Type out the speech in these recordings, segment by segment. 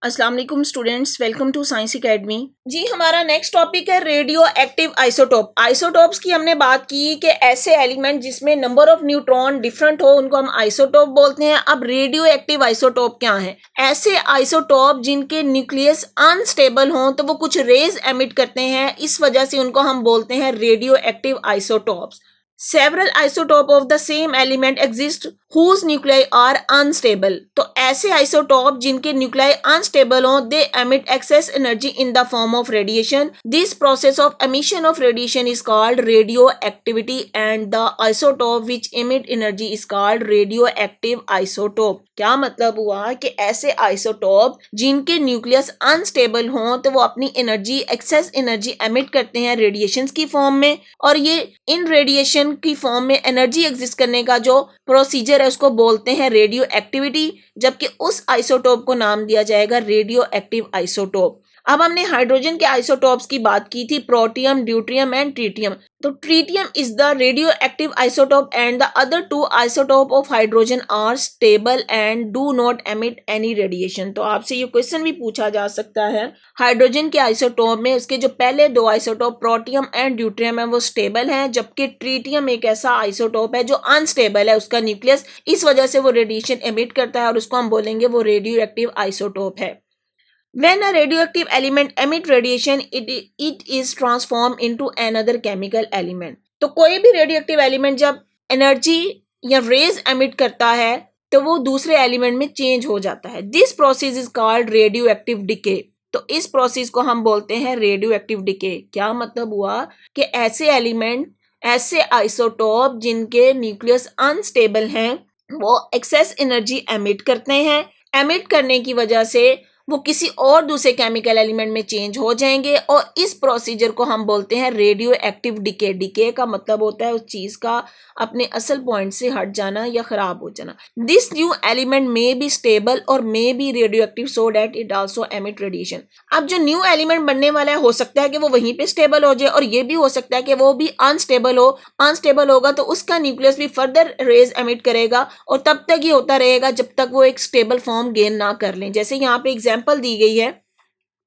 अस्सलाम वालेकुम students, welcome to Science Academy. जी, हमारा नेक्स्ट टॉपिक है रेडियो एक्टिव आइसोटोप। आइसोटोप्स की हमने बात की कि ऐसे एलिमेंट जिसमें नंबर ऑफ न्यूट्रॉन डिफरेंट हो उनको हम आइसोटोप बोलते हैं। अब रेडियो एक्टिव आइसोटोप क्या है? ऐसे आइसोटोप जिनके न्यूक्लियस अनस्टेबल हों तो वो कुछ रेज एमिट करते हैं, इस वजह से उनको हम बोलते हैं radio active isotopes. Several isotope of the same element exist whose nuclei are unstable. तो ऐसे आइसोटोप जिनके न्यूक्लियाई अनस्टेबल हों, they emit excess energy in the form of radiation. This process of emission of radiation is called radioactivity, and the isotope which emit energy is called radioactive isotope. क्या मतलब हुआ कि ऐसे isotope जिनके nucleus unstable हों तो वो अपनी एनर्जी एक्सेस एनर्जी एमिट करते हैं रेडिएशंस की फॉर्म में, और ये इन रेडिएशन की फॉर्म में एनर्जी एग्जिस्ट करने का जो प्रोसीजर है उसको बोलते हैं रेडियो एक्टिविटी, जबकि उस आइसोटोप को नाम दिया जाएगा रेडियो एक्टिव आइसोटोप। अब हमने हाइड्रोजन के आइसोटोप्स की बात की थी, प्रोटियम, ड्यूट्रियम एंड ट्रीटियम। तो tritium is the radio active isotope and the other two isotope of hydrogen are stable and do not emit any radiation. तो आपसे ये क्वेश्चन भी पूछा जा सकता है, हाइड्रोजन के आइसोटोप में उसके जो पहले दो आइसोटोप प्रोटियम एंड ड्यूट्रियम है वो स्टेबल हैं, जबकि ट्रीटियम एक ऐसा आइसोटोप है जो अनस्टेबल है, उसका न्यूक्लियस, इस वजह से वो रेडिएशन एमिट करता है और उसको हम बोलेंगे वो रेडियो एक्टिव आइसोटोप है। When a radioactive element emit radiation, it is transformed into another chemical element. तो कोई भी रेडियोएक्टिव एलिमेंट जब एनर्जी या रेज एमिट करता है तो वो दूसरे एलिमेंट में चेंज हो जाता है। This process is called radioactive decay. तो इस प्रोसेस को हम बोलते हैं रेडियोएक्टिव डिके। क्या मतलब हुआ कि ऐसे एलिमेंट, ऐसे आइसोटोप जिनके न्यूक्लियस अनस्टेबल हैं वो एक्सेस एनर्जी एमिट करते हैं। एमिट करने की वजह से वो किसी और दूसरे केमिकल एलिमेंट में चेंज हो जाएंगे, और इस प्रोसीजर को हम बोलते हैं रेडियो एक्टिव डिके। डिके का मतलब होता है उस चीज का अपने असल पॉइंट से हट जाना या खराब हो जाना। This new element may be stable और may be radioactive so that it also emit radiation. अब जो न्यू एलिमेंट बनने वाला है, हो सकता है कि वो वहीं पे स्टेबल हो जाए, और ये भी हो सकता है कि वो भी अनस्टेबल हो। अनस्टेबल होगा तो उसका न्यूक्लियस भी फर्दर रेज एमिट करेगा, और तब तक ये होता रहेगा जब तक वो एक स्टेबल फॉर्म गेन ना कर लें। जैसे यहाँ पे एग्जाम्पल दी गई है,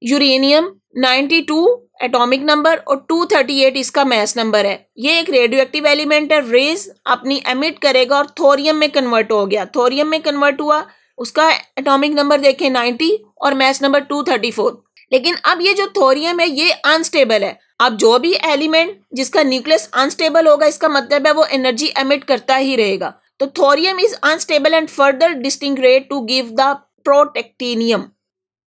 यूरेनियम 92 एटॉमिक नंबर और 238 इसका मास नंबर है। ये एक रेडियोएक्टिव एलिमेंट है, रेज अपनी एमिट करेगा और थोरियम में कन्वर्ट हो गया। थोरियम में कन्वर्ट हुआ, उसका एटॉमिक नंबर देखें 90 और मास नंबर 234। लेकिन अब ये जो थोरियम है ये अनस्टेबल है। अब जो भी एलिमेंट जिसका न्यूक्लियस अनस्टेबल होगा, इसका मतलब है वो एनर्जी एमिट करता ही रहेगा। तो thorium is unstable and further disintegrate to give the protactinium.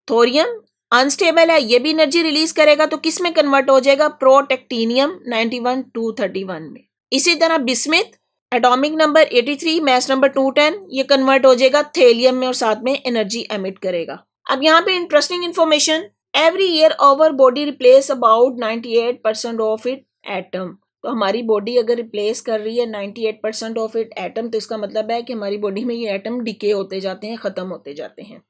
Thorium unstable है, ये भी एनर्जी रिलीज करेगा, तो किस में कन्वर्ट हो जाएगा? प्रोटेक्टिनियम 91 231 में। इसी तरह bismuth atomic number 83 mass number 210, ये कन्वर्ट हो जाएगा थेलियम में और साथ में एनर्जी एमिट करेगा। अब यहाँ पे interesting information, every year our body replace about 98% of it atom. तो हमारी बॉडी अगर रिप्लेस कर रही है 98% ऑफ इट एटम, तो इसका मतलब है कि हमारी बॉडी में ये एटम डिके होते जाते हैं, खत्म होते जाते हैं।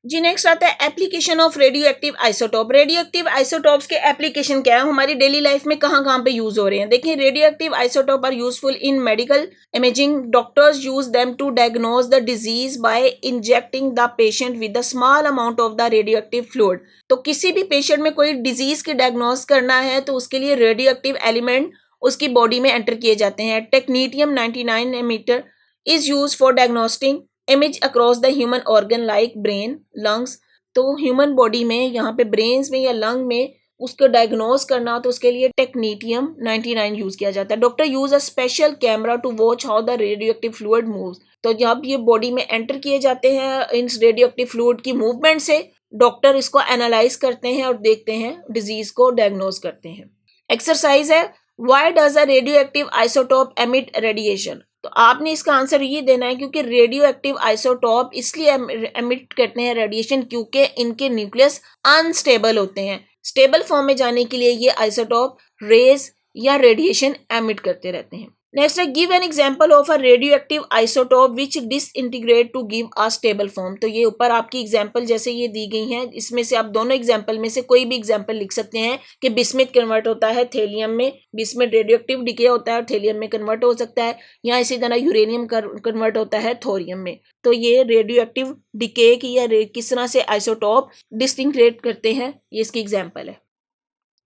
जी, नेक्स्ट आता है application of radio active isotope. Radio active isotopes के एप्लीकेशन क्या है, हमारी डेली लाइफ में कहाँ कहाँ पे यूज हो रहे हैं? देखिए, radio active isotope are useful in medical imaging. Doctors use them to diagnose the disease by injecting the patient with a small amount of the radio active fluid. तो किसी भी पेशेंट में कोई डिजीज की डायग्नोज करना है तो उसके लिए रेडियो एक्टिव एलिमेंट उसकी बॉडी में एंटर किए जाते हैं। Technetium 99 emitter is use for diagnosting image across the human organ like brain, lungs. तो ह्यूमन बॉडी में, यहाँ पे ब्रेन्स में या लंग में उसको डायग्नोज करना तो उसके लिए टेक्नीटियम 99 यूज किया जाता है। Doctor use a special camera to watch how the radioactive fluid moves. तो जब ये बॉडी में एंटर किए जाते हैं, इन रेडियोएक्टिव फ्लूइड की मूवमेंट से डॉक्टर इसको एनालाइज करते हैं और देखते हैं, डिजीज को डायग्नोज करते हैं। एक्सरसाइज है, why does a radioactive isotope emit radiation. तो आपने इसका आंसर ये देना है क्योंकि रेडियो एक्टिव आइसोटोप इसलिए एमिट करते हैं रेडिएशन क्योंकि इनके न्यूक्लियस अनस्टेबल होते हैं। स्टेबल फॉर्म में जाने के लिए ये आइसोटोप रेज या रेडिएशन एमिट करते रहते हैं। नेक्स्ट है give an example of a radioactive isotope which disintegrate to give a stable form. तो ये ऊपर आपकी एग्जांपल जैसे ये दी गई हैं, इसमें से आप दोनों एग्जांपल में से कोई भी एग्जांपल लिख सकते हैं कि बिस्मिथ कन्वर्ट होता है थेलियम में, बिस्मिथ रेडियोएक्टिव डिके होता है और थेलियम में कन्वर्ट हो सकता है, या इसी तरह यूरेनियम कन्वर्ट होता है थोरियम में। तो ये रेडियोएक्टिव डिके की या किस तरह से आइसोटोप डिसइंटीग्रेट करते हैं, ये इसकी एग्जाम्पल है।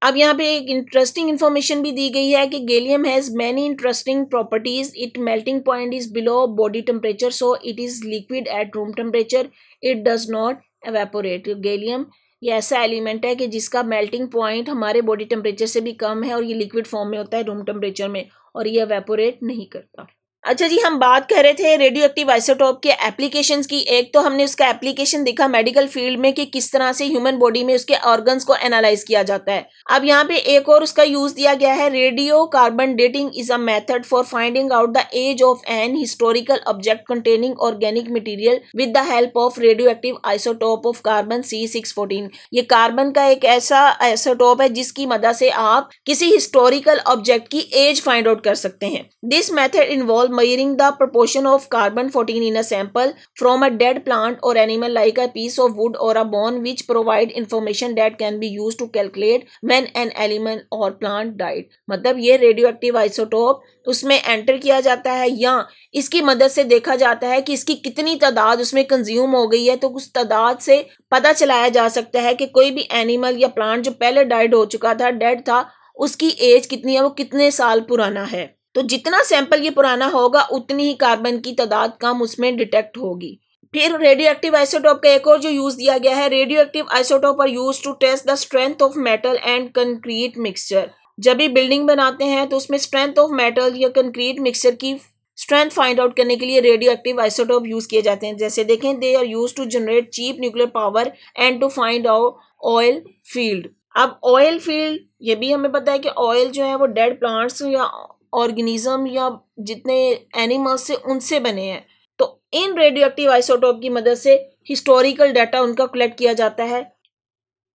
अब यहाँ पे एक इंटरेस्टिंग इन्फॉर्मेशन भी दी गई है कि gallium has many interesting properties, it melting point is below body temperature, so it is liquid at room temperature, it does not evaporate. Gallium ये ऐसा एलिमेंट है कि जिसका मेल्टिंग पॉइंट हमारे बॉडी टेम्परेचर से भी कम है और ये लिक्विड फॉर्म में होता है रूम टेम्परेचर में, और ये एवेपोरेट नहीं करता। अच्छा जी, हम बात कर रहे थे रेडियो एक्टिव आइसोटोप के एप्लीकेशंस की। एक तो हमने उसका एप्लीकेशन देखा मेडिकल फील्ड में कि किस तरह से ह्यूमन बॉडी में उसके ऑर्गन्स को एनालाइज किया जाता है। अब यहाँ पे एक और उसका यूज दिया गया है, radio carbon dating is a method for finding out the age of an historical object containing organic material with the help of radio active isotope of carbon C614। ये कार्बन का एक ऐसा आइसोटोप है जिसकी मदद से आप किसी हिस्टोरिकल ऑब्जेक्ट की एज फाइंड आउट कर सकते हैं। This method involve measuring the proportion of carbon-14 in a sample from a dead plant or animal like a piece of wood or a bone, which provide information that can be used to calculate when an animal or plant died। मतलब ये radioactive isotope उसमें enter किया जाता है या इसकी मदद से देखा जाता है कि इसकी कितनी तादाद उसमें कंज्यूम हो गई है, तो उस तादाद से पता चलाया जा सकता है कि कोई भी एनिमल या प्लांट जो पहले डाइड हो चुका था, डेड था, उसकी एज कितनी है, वो कितने साल पुराना है। तो जितना सैंपल ये पुराना होगा उतनी ही कार्बन की तादाद कम उसमें डिटेक्ट होगी। फिर रेडियो एक्टिव आइसोटोप का एक और जो यूज दिया गया है, radio active isotope are use to test the strength of metal and concrete mixture. जब भी बिल्डिंग बनाते हैं तो उसमें स्ट्रेंथ ऑफ मेटल या कंक्रीट मिक्सचर की स्ट्रेंथ फाइंड आउट करने के लिए रेडियो एक्टिव आइसोटोप यूज किए जाते हैं। जैसे देखें, they are use to generate cheap nuclear power and to find out oil field. अब ऑयल फील्ड ये भी हमें पता है कि ऑयल जो है वो डेड प्लांट्स या ऑर्गेनिज्म या जितने एनिमल्स से उनसे बने हैं। तो इन रेडियोएक्टिव आइसोटोप की मदद से हिस्टोरिकल डाटा उनका कलेक्ट किया जाता है।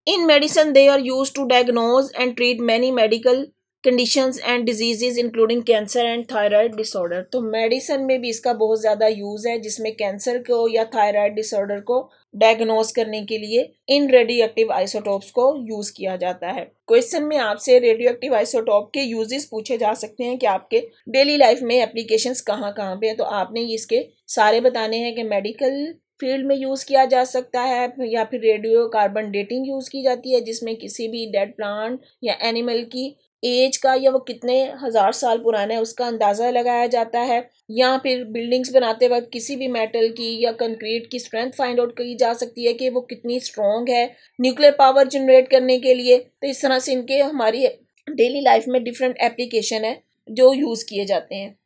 In medicine they are used to diagnose and treat many medical conditions and diseases including cancer and thyroid disorder. तो मेडिसिन में भी इसका बहुत ज़्यादा यूज़ है, जिसमें कैंसर को या थायराइड डिसऑर्डर को डायग्नोज करने के लिए इन रेडियोएक्टिव आइसोटोप्स को यूज़ किया जाता है। क्वेश्चन में आपसे रेडियोएक्टिव आइसोटोप के यूजेस पूछे जा सकते हैं कि आपके डेली लाइफ में एप्लीकेशंस कहाँ कहाँ पे हैं, तो आपने इसके सारे बताने हैं कि मेडिकल फील्ड में यूज़ किया जा सकता है, या फिर रेडियो कार्बन डेटिंग यूज़ की जाती है जिसमें किसी भी डेड प्लांट या एनिमल की एज का या वो कितने हजार साल पुराना है उसका अंदाज़ा लगाया जाता है, या फिर बिल्डिंग्स बनाते वक्त किसी भी मेटल की या कंक्रीट की स्ट्रेंथ फाइंड आउट की जा सकती है कि वो कितनी स्ट्रॉन्ग है न्यूक्लियर पावर जनरेट करने के लिए। तो इस तरह से इनके हमारी डेली लाइफ में डिफरेंट एप्लीकेशन है जो यूज़ किए जाते हैं।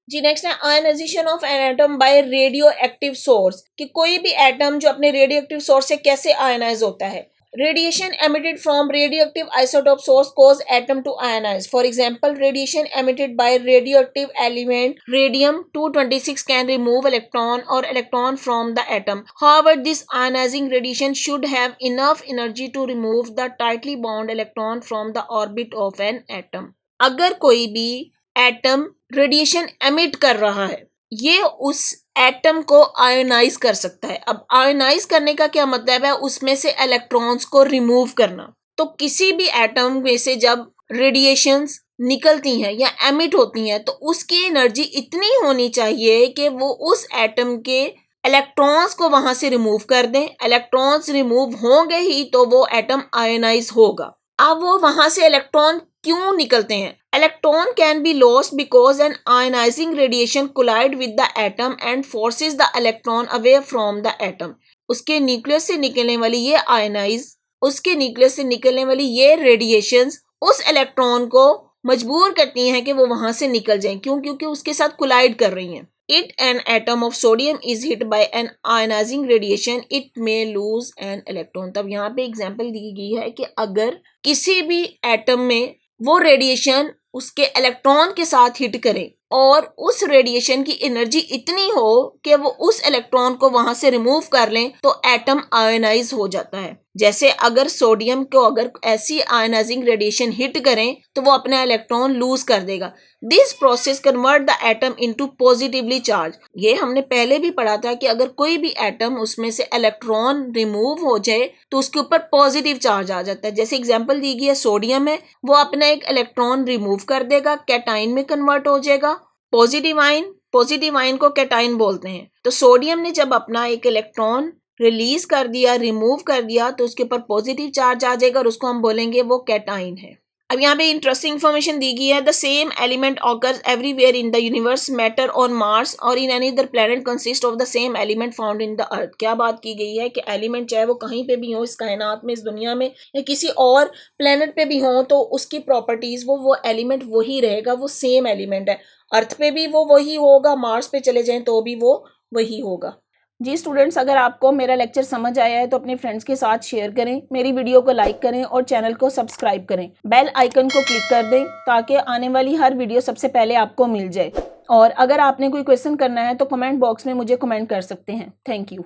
जी नेक्स्ट है ionisation of an atom by radio active source, कि कोई भी एटम जो अपने रेडियो एक्टिव सोर्स से कैसे आयनाइज होता है। Radiation emitted from radioactive isotope source cause atom to ionize. For example, radiation emitted by radioactive element radium-226 can remove electron or electron from the atom. However, this ionizing radiation should have enough energy to remove the tightly bound electron from the orbit of an atom. अगर कोई भी atom radiation emit कर रहा है, ये उस atom को ionise कर सकता है। अब आयोनाइज करने का क्या मतलब है, उसमें से इलेक्ट्रॉन्स को रिमूव करना। तो किसी भी एटम में से जब रेडिएशंस निकलती हैं या एमिट होती हैं तो उसकी एनर्जी इतनी होनी चाहिए कि वो उस एटम के इलेक्ट्रॉन्स को वहां से रिमूव कर दें। इलेक्ट्रॉन्स रिमूव होंगे ही तो वो एटम आयोनाइज होगा। अब वो वहां से इलेक्ट्रॉन क्यों निकलते हैं? Electron can be lost because an ionizing radiation collide with the atom and forces the electron away from the atom. उसके न्यूक्लियस से निकलने वाली ये रेडिएशंस उस इलेक्ट्रॉन को मजबूर करती हैं कि वो वहां से निकल जाएं। क्यों? क्योंकि उसके साथ कोलाइड कर रही हैं। If an atom of sodium is hit by an ionizing radiation, it may lose an electron. तब यहाँ पे एग्जाम्पल दी गई है कि अगर किसी भी एटम में वो रेडिएशन उसके इलेक्ट्रॉन के साथ हिट करे और उस रेडिएशन की एनर्जी इतनी हो कि वो उस इलेक्ट्रॉन को वहां से रिमूव कर लें तो एटम आयनाइज हो जाता है। जैसे अगर सोडियम को अगर ऐसी आयनाइजिंग रेडिएशन हिट करें तो वो अपना इलेक्ट्रॉन लूज कर देगा। This process convert the atom into positively charge. ये हमने पहले भी पढ़ा था कि अगर कोई भी एटम उसमें से इलेक्ट्रॉन रिमूव हो जाए तो उसके ऊपर पॉजिटिव चार्ज आ जाता है। जैसे एग्जांपल दी गई है सोडियम है, वो अपना एक इलेक्ट्रॉन रिमूव कर देगा, कैटाइन में कन्वर्ट हो जाएगा। पॉजिटिव आयन को कैटाइन बोलते हैं। तो सोडियम ने जब अपना एक इलेक्ट्रॉन रिलीज कर दिया, रिमूव कर दिया, तो उसके ऊपर पॉजिटिव चार्ज आ जाएगा और उसको हम बोलेंगे वो कैटाइन है। अब यहाँ पे इंटरेस्टिंग इंफॉर्मेशन दी गई है, the same element occurs everywhere in the universe, matter on Mars और in any other planet consist of the same element found in the earth. क्या बात की गई है कि एलिमेंट चाहे वो कहीं पे भी हो इस कायनात में, इस दुनिया में, या किसी और प्लैनेट पे भी हो, तो उसकी प्रॉपर्टीज वो एलिमेंट वही रहेगा, वो सेम एलिमेंट है। अर्थ पे भी वो वही होगा, मार्स पे चले जाएं तो भी वो वही होगा। जी स्टूडेंट्स, अगर आपको मेरा लेक्चर समझ आया है तो अपने फ्रेंड्स के साथ शेयर करें, मेरी वीडियो को लाइक करें और चैनल को सब्सक्राइब करें। बेल आइकन को क्लिक कर दें ताकि आने वाली हर वीडियो सबसे पहले आपको मिल जाए। और अगर आपने कोई क्वेश्चन करना है तो कमेंट बॉक्स में मुझे कमेंट कर सकते हैं। Thank you.